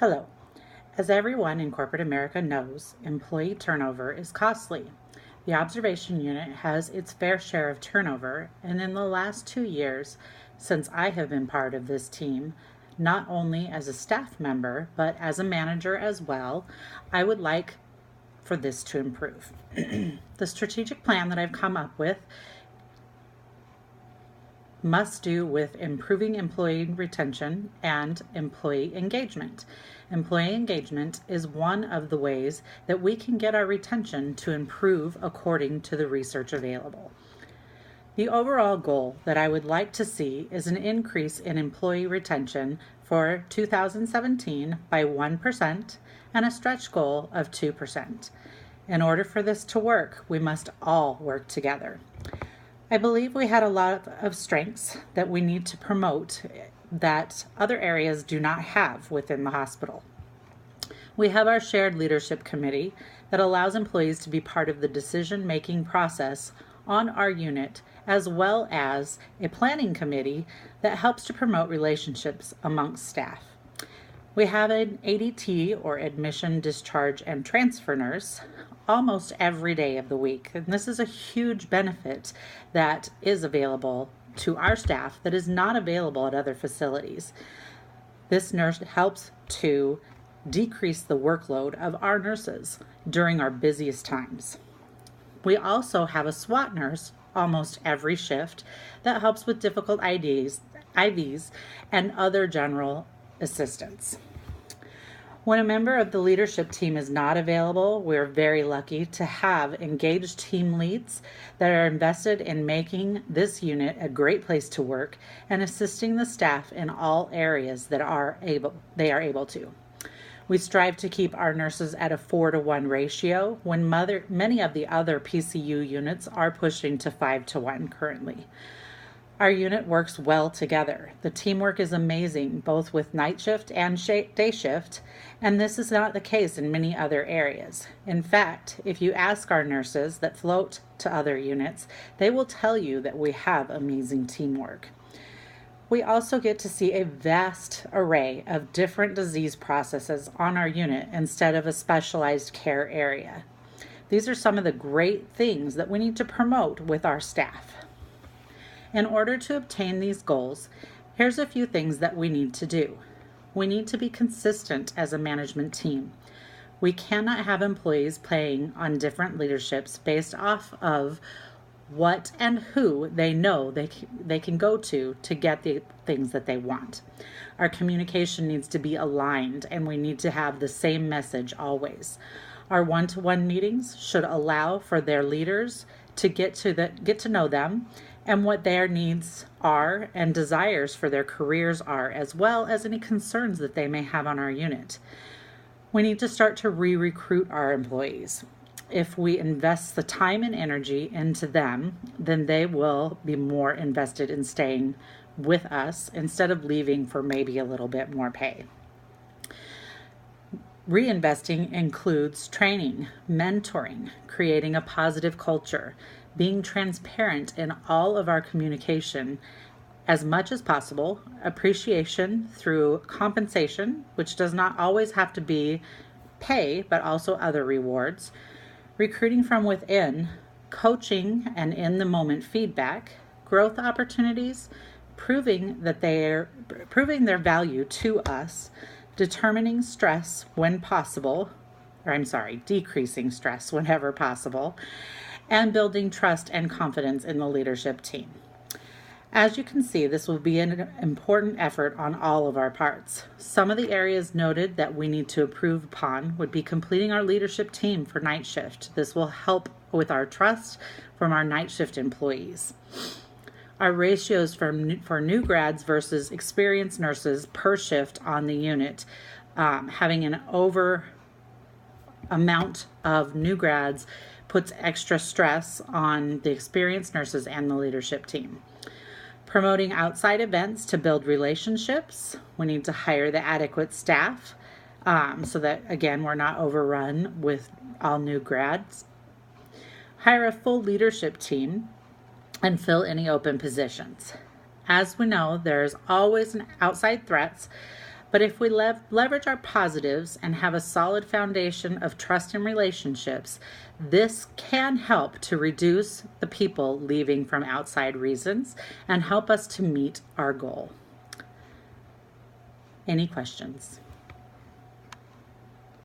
Hello. As everyone in corporate America knows, employee turnover is costly. The observation unit has its fair share of turnover, and in the last 2 years, since I have been part of this team, not only as a staff member, but as a manager as well, I would like for this to improve. The strategic plan that I've come up with must do with improving employee retention and employee engagement. Employee engagement is one of the ways that we can get our retention to improve according to the research available. The overall goal that I would like to see is an increase in employee retention for 2017 by 1% and a stretch goal of 2%. In order for this to work, we must all work together. I believe we had a lot of strengths that we need to promote that other areas do not have within the hospital. We have our shared leadership committee that allows employees to be part of the decision-making process on our unit, as well as a planning committee that helps to promote relationships amongst staff. We have an ADT, or admission, discharge, and transfer nurse, almost every day of the week. And this is a huge benefit that is available to our staff that is not available at other facilities. This nurse helps to decrease the workload of our nurses during our busiest times. We also have a SWAT nurse almost every shift that helps with difficult IVs, and other general assistance. When a member of the leadership team is not available, we're very lucky to have engaged team leads that are invested in making this unit a great place to work and assisting the staff in all areas that they are able to. We strive to keep our nurses at a 4-to-1 ratio when many of the other PCU units are pushing to 5-to-1 currently. Our unit works well together. The teamwork is amazing, both with night shift and day shift, and this is not the case in many other areas. In fact, if you ask our nurses that float to other units, they will tell you that we have amazing teamwork. We also get to see a vast array of different disease processes on our unit instead of a specialized care area. These are some of the great things that we need to promote with our staff. In order to obtain these goals, here's a few things that we need to do. We need to be consistent as a management team. We cannot have employees playing on different leaderships based off of what and who they know they can go to get the things that they want. Our communication needs to be aligned, and we need to have the same message always. Our one-to-one meetings should allow for their leaders to get to know them and what their needs are and desires for their careers are, as well as any concerns that they may have on our unit. We need to start to re-recruit our employees. If we invest the time and energy into them, then they will be more invested in staying with us instead of leaving for maybe a little bit more pay. Reinvesting includes training, mentoring, creating a positive culture, being transparent in all of our communication as much as possible, appreciation through compensation, which does not always have to be pay, but also other rewards, recruiting from within, coaching and in-the-moment feedback, growth opportunities, proving their value to us, decreasing stress whenever possible, and building trust and confidence in the leadership team. As you can see, this will be an important effort on all of our parts. Some of the areas noted that we need to improve upon would be completing our leadership team for night shift. This will help with our trust from our night shift employees. Our ratios for new grads versus experienced nurses per shift on the unit, having an over amount of new grads puts extra stress on the experienced nurses and the leadership team. Promoting outside events to build relationships. We need to hire the adequate staff so that, again, we're not overrun with all new grads. Hire a full leadership team and fill any open positions. As we know, there's always outside threats But if we leverage our positives and have a solid foundation of trust and relationships, this can help to reduce the people leaving from outside reasons and help us to meet our goal. Any questions?